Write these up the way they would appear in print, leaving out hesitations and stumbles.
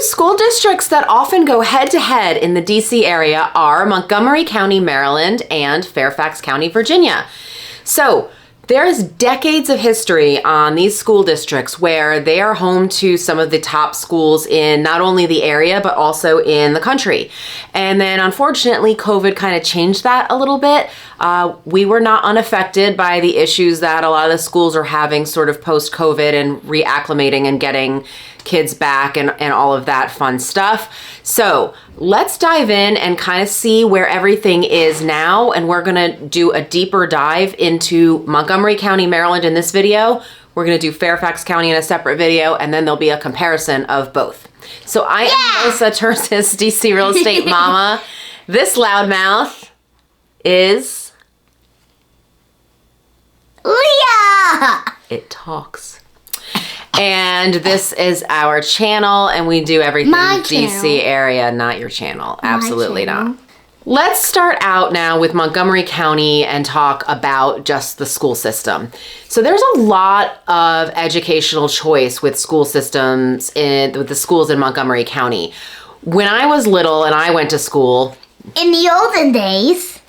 school districts that often go head-to-head in the DC area are Montgomery County, Maryland, and Fairfax County, Virginia. So there's decades of history on these school districts where they are home to some of the top schools in not only the area, but also in the country. And then unfortunately, COVID kind of changed that a little bit. We were not unaffected by the issues that a lot of the schools are having sort of post-COVID and reacclimating and getting kids back and all of that fun stuff. So let's dive in and kind of see where everything is now. And we're going to do a deeper dive into Montgomery County, Maryland in this video. We're going to do Fairfax County in a separate video, and then there'll be a comparison of both. So I am Melissa Tersis, DC Real Estate Mama. This loudmouth is Leah. It talks. And this is our channel, and we do everything DC area, not your channel. Absolutely not. Let's start out now with Montgomery County and talk about just the school system. So there's a lot of educational choice with school systems with the schools in Montgomery County. When I was little and I went to school, in the olden days.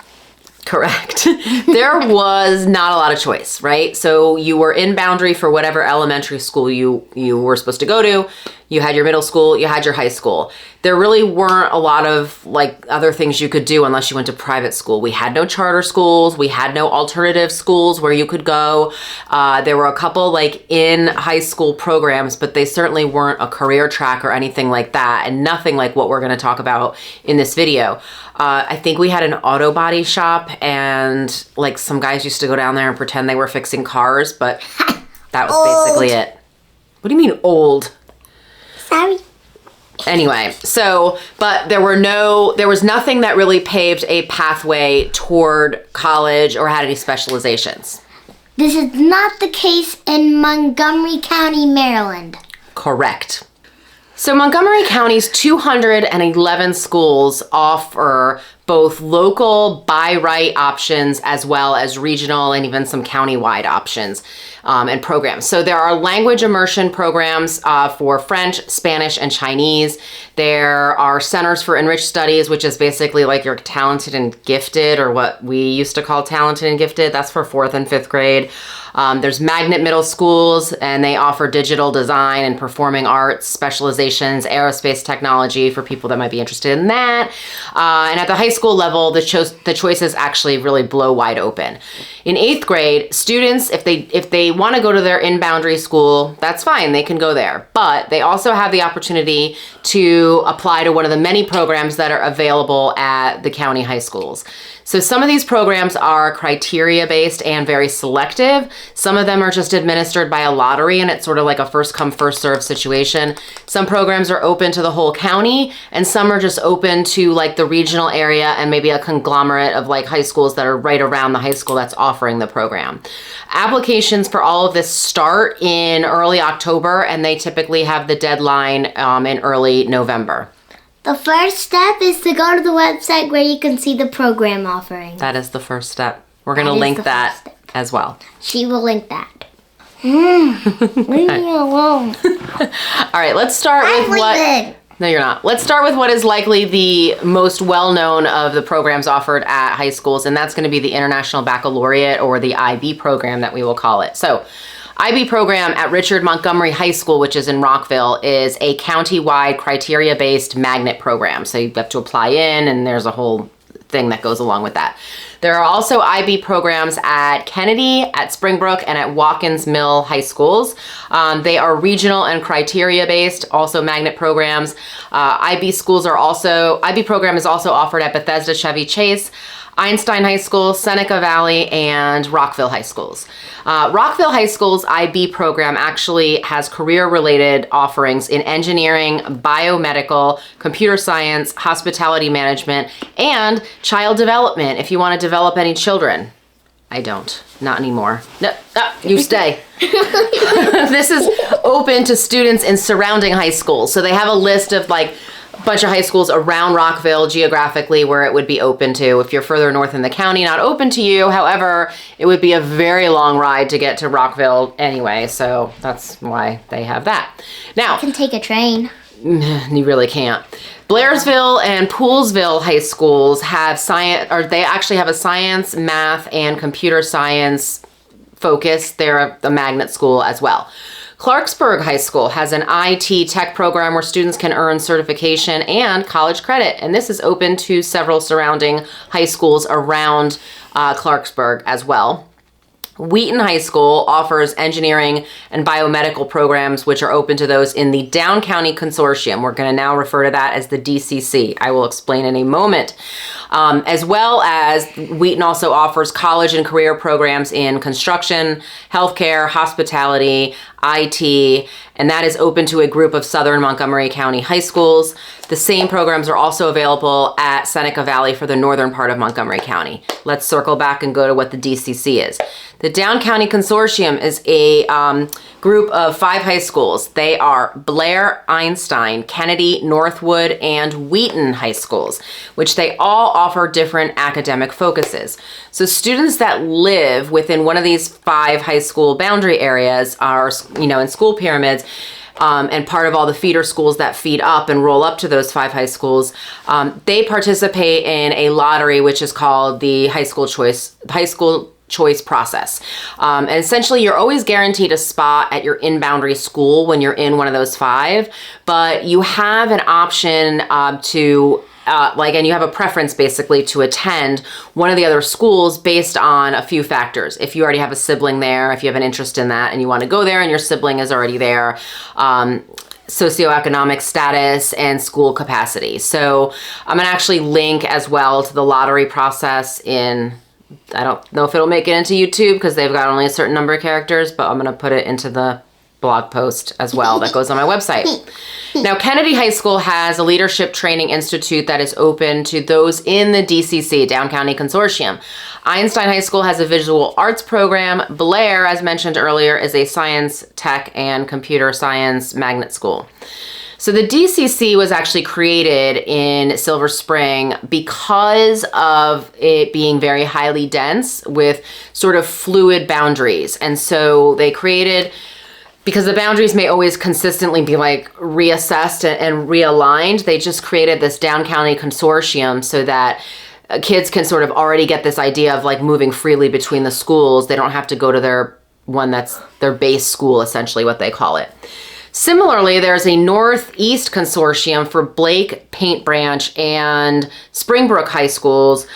Correct. There was not a lot of choice, right? So you were in boundary for whatever elementary school you were supposed to go to. You had your middle school, you had your high school. There really weren't a lot of like other things you could do unless you went to private school. We had no charter schools. We had no alternative schools where you could go. There were a couple like in high school programs, but they certainly weren't a career track or anything like that, and nothing like what we're going to talk about in this video. I think we had an auto body shop, and like some guys used to go down there and pretend they were fixing cars, but that was basically it. What do you mean old? Sorry. Anyway, so, but there was nothing that really paved a pathway toward college or had any specializations. This is not the case in Montgomery County, Maryland. Correct. So Montgomery County's 211 schools offer both local by right options as well as regional and even some county-wide options and programs. So there are language immersion programs for French, Spanish, and Chinese. There are centers for enriched studies, which is basically like you're talented and gifted, or what we used to call talented and gifted. That's for 4th and 5th grade. There's magnet middle schools, and they offer digital design and performing arts specializations, aerospace technology for people that might be interested in that. And at the high school level, the choices actually really blow wide open. In 8th grade, students, if they want to go to their in-boundary school, that's fine, they can go there. But they also have the opportunity to apply to one of the many programs that are available at the county high schools. So some of these programs are criteria-based and very selective. Some of them are just administered by a lottery, and it's sort of like a first-come, first-served situation. Some programs are open to the whole county, and some are just open to like the regional area and maybe a conglomerate of like high schools that are right around the high school that's offering the program. Applications for all of this start in early October, and they typically have the deadline in early November. The first step is to go to the website where you can see the program offering. That is the first step. We're going to link that as well. She will link that. Leave me alone. All right, let's start with what... No, you're not. Let's start with what is likely the most well-known of the programs offered at high schools, and that's going to be the International Baccalaureate, or the IB program that we will call it. So, IB program at Richard Montgomery High School, which is in Rockville, is a county-wide criteria-based magnet program. So you have to apply in, and there's a whole thing that goes along with that. There are also IB programs at Kennedy, at Springbrook, and at Watkins Mill High Schools. They are regional and criteria-based, also magnet programs. IB program is also offered at Bethesda Chevy Chase, Einstein High School, Seneca Valley, and Rockville High Schools. Rockville High School's IB program actually has career-related offerings in engineering, biomedical, computer science, hospitality management, and child development if you want to develop any children. I don't. Not anymore. No, you stay. This is open to students in surrounding high schools. So they have a list of like bunch of high schools around Rockville geographically where it would be open to. If you're further north in the county, not open to you. However, it would be a very long ride to get to Rockville anyway, so that's why they have that. Now, you can take a train. You really can't. Blairsville and Poolsville high schools have science, or they actually have a science, math, and computer science focus. They're a magnet school as well. Clarksburg High School has an IT tech program where students can earn certification and college credit, and this is open to several surrounding high schools around Clarksburg as well. Wheaton High School offers engineering and biomedical programs, which are open to those in the Down County Consortium. We're going to now refer to that as the DCC. I will explain in a moment. As well as Wheaton also offers college and career programs in construction, healthcare, hospitality, IT, and that is open to a group of Southern Montgomery County high schools. The same programs are also available at Seneca Valley for the northern part of Montgomery County. Let's circle back and go to what the DCC is. The Down County Consortium is a group of 5 high schools. They are Blair, Einstein, Kennedy, Northwood, and Wheaton high schools, which they all offer different academic focuses. So students that live within one of these 5 high school boundary areas are, in school pyramids, and part of all the feeder schools that feed up and roll up to those 5 high schools, they participate in a lottery, which is called the high school choice process. And essentially you're always guaranteed a spot at your in-boundary school when you're in one of those 5, but you have an option and you have a preference basically to attend one of the other schools based on a few factors. If you already have a sibling there, if you have an interest in that and you want to go there and your sibling is already there, socioeconomic status, and school capacity. So I'm going to actually link as well to the lottery process I don't know if it'll make it into YouTube because they've got only a certain number of characters, but I'm going to put it into the blog post as well that goes on my website. Now, Kennedy High School has a leadership training institute that is open to those in the DCC, Down County Consortium. Einstein High School has a visual arts program. Blair, as mentioned earlier, is a science, tech, and computer science magnet school. So the DCC was actually created in Silver Spring because of it being very highly dense with sort of fluid boundaries. And so they created, because the boundaries may always consistently be reassessed and realigned, they just created this Down County Consortium so that kids can sort of already get this idea of moving freely between the schools. They don't have to go to their one that's their base school, essentially what they call it. Similarly, there's a Northeast Consortium for Blake, Paint Branch, and Springbrook High Schools.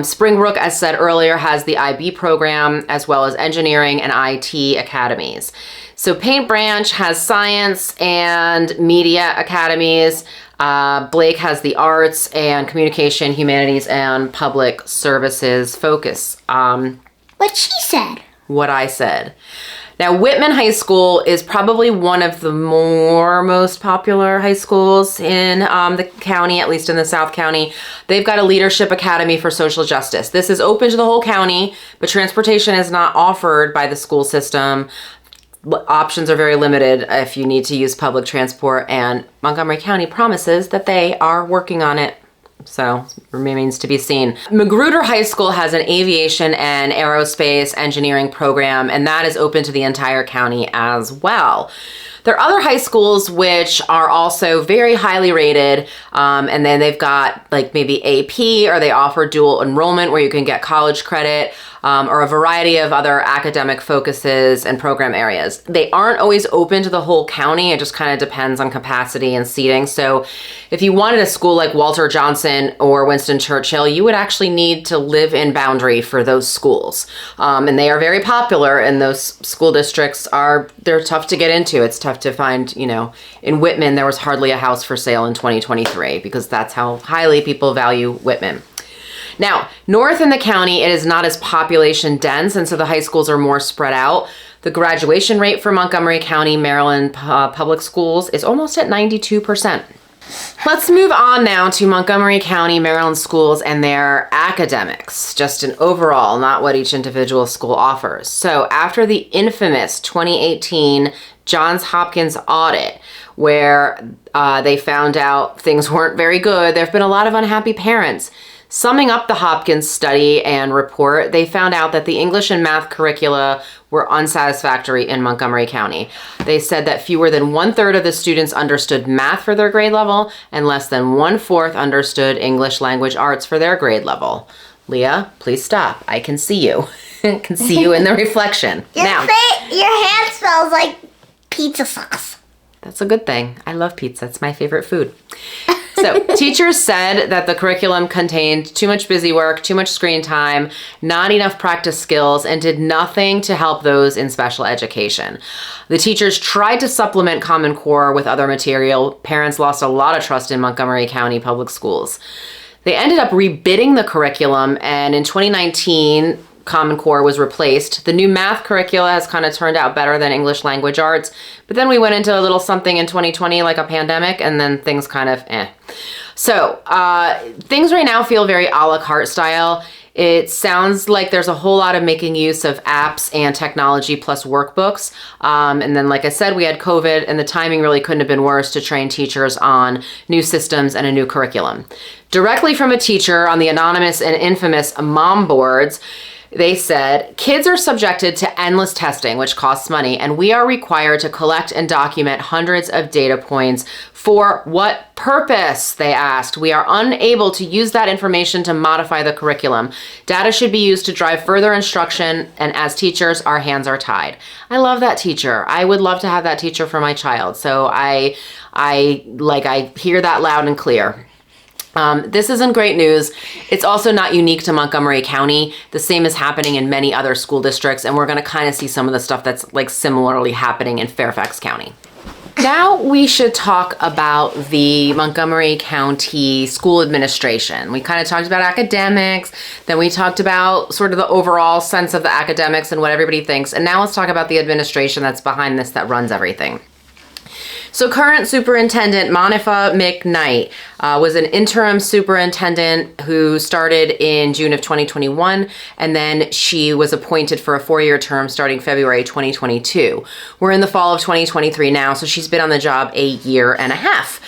Springbrook, as said earlier, has the IB program as well as engineering and IT academies. So Paint Branch has science and media academies. Blake has the arts and communication, humanities, and public services focus. What she said. What I said. Now, Whitman High School is probably one of the most popular high schools in the county, at least in the South County. They've got a leadership academy for social justice. This is open to the whole county, but transportation is not offered by the school system. Options are very limited if you need to use public transport, and Montgomery County promises that they are working on it. So remains to be seen. Magruder High School has an aviation and aerospace engineering program, and that is open to the entire county as well. There are other high schools which are also very highly rated, and then they've got maybe AP, or they offer dual enrollment where you can get college credit, or a variety of other academic focuses and program areas. They aren't always open to the whole county. It just kind of depends on capacity and seating. So if you wanted a school like Walter Johnson or Winston Churchill, you would actually need to live in boundary for those schools. And they are very popular, and those school districts they're tough to get into. It's tough to find, in Whitman, there was hardly a house for sale in 2023 because that's how highly people value Whitman. Now, north in the county, it is not as population dense, and so the high schools are more spread out. The graduation rate for Montgomery County, Maryland public schools is almost at 92%. Let's move on now to Montgomery County, Maryland schools and their academics, just an overall, not what each individual school offers. So after the infamous 2018 Johns Hopkins audit, where they found out things weren't very good, there have been a lot of unhappy parents. Summing up the Hopkins study and report, they found out that the English and math curricula were unsatisfactory in Montgomery County. They said that fewer than 1/3 of the students understood math for their grade level and less than 1/4 understood English language arts for their grade level. Leah, please stop. I can see you. I can see you in the reflection. Your hand smells like pizza sauce. That's a good thing. I love pizza. It's my favorite food. So teachers said that the curriculum contained too much busy work, too much screen time, not enough practice skills, and did nothing to help those in special education. The teachers tried to supplement Common Core with other material. Parents lost a lot of trust in Montgomery County Public Schools. They ended up rebidding the curriculum, and in 2019, Common Core was replaced. The new math curricula has kind of turned out better than English language arts, but then we went into a little something in 2020, like a pandemic, and then things kind of So things right now feel very a la carte style. It sounds like there's a whole lot of making use of apps and technology plus workbooks. And then, like I said, we had COVID, and the timing really couldn't have been worse to train teachers on new systems and a new curriculum. Directly from a teacher on the anonymous and infamous mom boards, they said, kids are subjected to endless testing, which costs money, and we are required to collect and document hundreds of data points. For what purpose, they asked. We are unable to use that information to modify the curriculum. Data should be used to drive further instruction, and as teachers, our hands are tied. I love that teacher. I would love to have that teacher for my child. So I hear that loud and clear. This isn't great news. It's also not unique to Montgomery County. The same is happening in many other school districts, and we're going to kind of see some of the stuff that's like similarly happening in Fairfax County. Now we should talk about the Montgomery County School Administration. We kind of talked about academics, then we talked about sort of the overall sense of the academics and what everybody thinks, and now let's talk about the administration that's behind this, that runs everything. So current superintendent Monica McKnight was an interim superintendent who started in June of 2021, and then she was appointed for a 4-year term starting February 2022. We're in the fall of 2023 now, so she's been on the job a year and a half.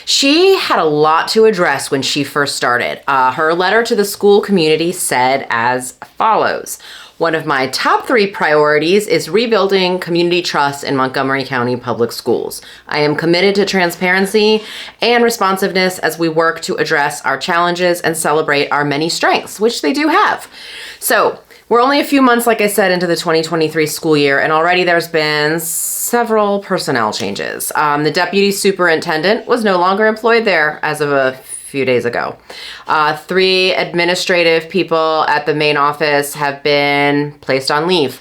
She had a lot to address when she first started. Her letter to the school community said as follows. One of my top 3 priorities is rebuilding community trust in Montgomery County Public Schools. I am committed to transparency and responsiveness as we work to address our challenges and celebrate our many strengths, which they do have. So we're only a few months, like I said, into the 2023 school year, and already there's been several personnel changes. The deputy superintendent was no longer employed there as of a few days ago. 3 administrative people at the main office have been placed on leave.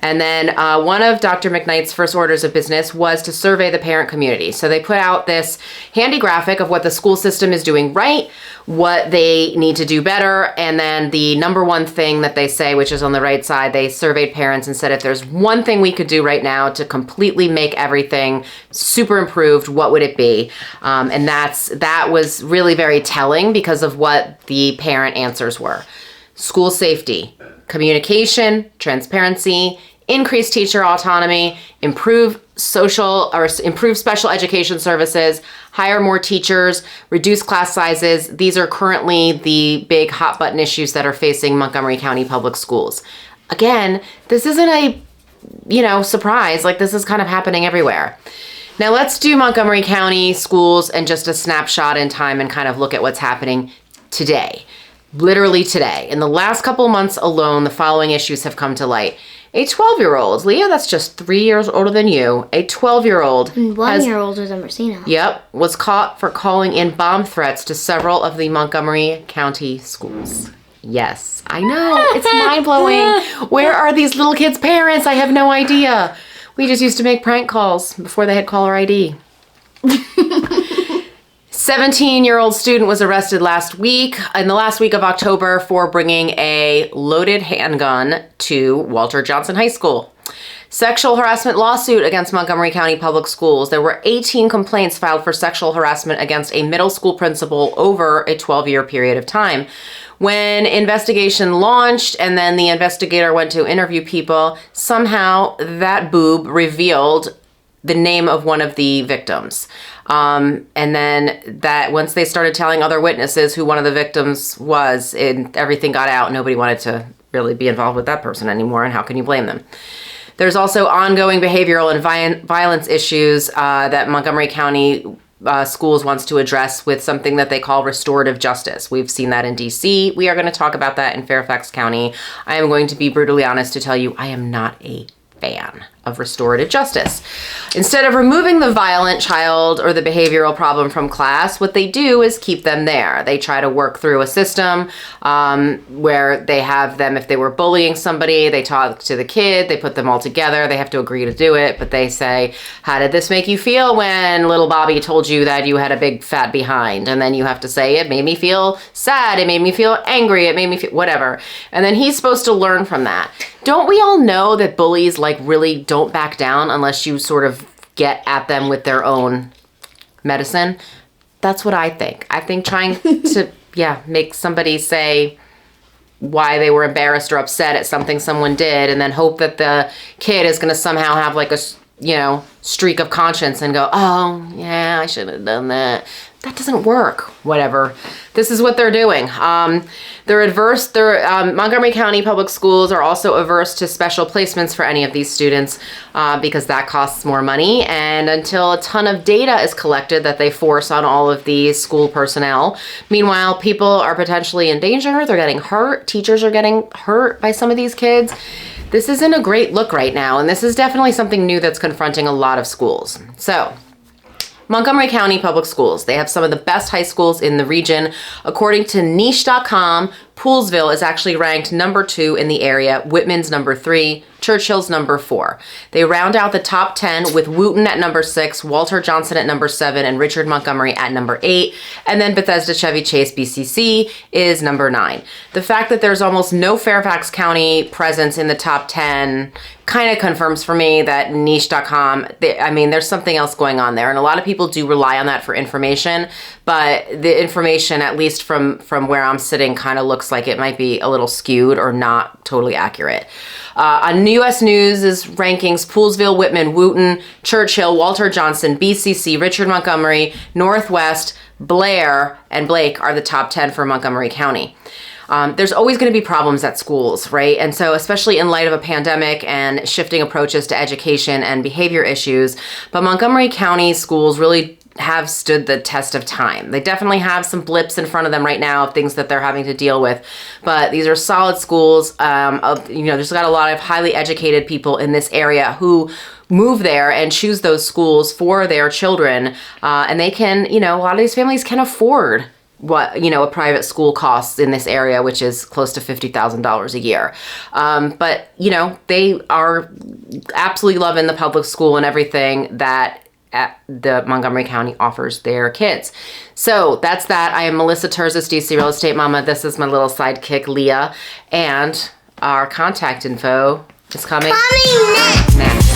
And then one of Dr. McKnight's first orders of business was to survey the parent community. So they put out this handy graphic of what the school system is doing right, what they need to do better, and then the number one thing that they say, which is on the right side, they surveyed parents and said, if there's one thing we could do right now to completely make everything super improved, what would it be? And that was really very telling because of what the parent answers were. School safety, communication, transparency, increase teacher autonomy, improve special education services, hire more teachers, reduce class sizes. These are currently the big hot button issues that are facing Montgomery County Public Schools. Again, this isn't a surprise. Like, this is kind of happening everywhere. Now let's do Montgomery County Schools and just a snapshot in time and kind of look at what's happening today. Literally today. In the last couple months alone, the following issues have come to light. A 12-year-old, Leah, that's just 3 years older than you, a 12-year-old. And 1 year older than Marcina. Yep, was caught for calling in bomb threats to several of the Montgomery County schools. Yes, I know, it's mind-blowing. Where are these little kids' parents? I have no idea. We just used to make prank calls before they had caller ID. 17-year-old student was arrested in the last week of October for bringing a loaded handgun to Walter Johnson High School. Sexual harassment lawsuit against Montgomery County Public Schools. There were 18 complaints filed for sexual harassment against a middle school principal over a 12-year period of time. When investigation launched and then the investigator went to interview people, somehow that boob revealed the name of one of the victims. And then that once they started telling other witnesses who one of the victims was, and everything got out, nobody wanted to really be involved with that person anymore, and how can you blame them? There's also ongoing behavioral and violence issues that Montgomery County Schools wants to address with something that they call restorative justice. We've seen that in DC. We are going to talk about that in Fairfax County. I am going to be brutally honest to tell you, I am not a fan of restorative justice. Instead of removing the violent child or the behavioral problem from class, what they do is keep them there. They try to work through a system where they have them, if they were bullying somebody, they talk to the kid, they put them all together, they have to agree to do it, but they say, how did this make you feel when little Bobby told you that you had a big fat behind? And then you have to say, it made me feel sad, it made me feel angry, it made me feel whatever. And then he's supposed to learn from that. Don't we all know that bullies really don't back down unless you sort of get at them with their own medicine? That's what I think. I think trying to, make somebody say why they were embarrassed or upset at something someone did and then hope that the kid is going to somehow have like a, streak of conscience and go, oh, yeah, I should have done that. That doesn't work. Whatever. This is what they're doing. Montgomery County Public Schools are also averse to special placements for any of these students because that costs more money. And until a ton of data is collected that they force on all of these school personnel. Meanwhile, people are potentially in danger. They're getting hurt. Teachers are getting hurt by some of these kids. This isn't a great look right now. And this is definitely something new that's confronting a lot of schools. So, Montgomery County Public Schools. They have some of the best high schools in the region. According to niche.com, Poolesville is actually ranked number 2 in the area, Whitman's number 3, Churchill's number 4. They round out the top 10 with Wooten at number 6, Walter Johnson at number 7, and Richard Montgomery at number 8. And then Bethesda Chevy Chase BCC is number 9. The fact that there's almost no Fairfax County presence in the top 10 kind of confirms for me that niche.com, there's something else going on there. And a lot of people do rely on that for information, but the information, at least from where I'm sitting, kind of looks like it might be a little skewed or not totally accurate. On U.S. News' rankings, Poolesville, Whitman, Wooten, Churchill, Walter Johnson, BCC, Richard Montgomery, Northwest, Blair, and Blake are the top 10 for Montgomery County. There's always going to be problems at schools, right? And so especially in light of a pandemic and shifting approaches to education and behavior issues, but Montgomery County schools really have stood the test of time. They definitely have some blips in front of them right now of things that they're having to deal with, but these are solid schools. There's got a lot of highly educated people in this area who move there and choose those schools for their children, and they can, a lot of these families can afford what a private school costs in this area, which is close to $50,000 a year. But they are absolutely loving the public school and everything that the Montgomery County offers their kids. So that's that. I am Melissa Terzis, DC Real Estate Mama. This is my little sidekick, Leah, and our contact info is coming next.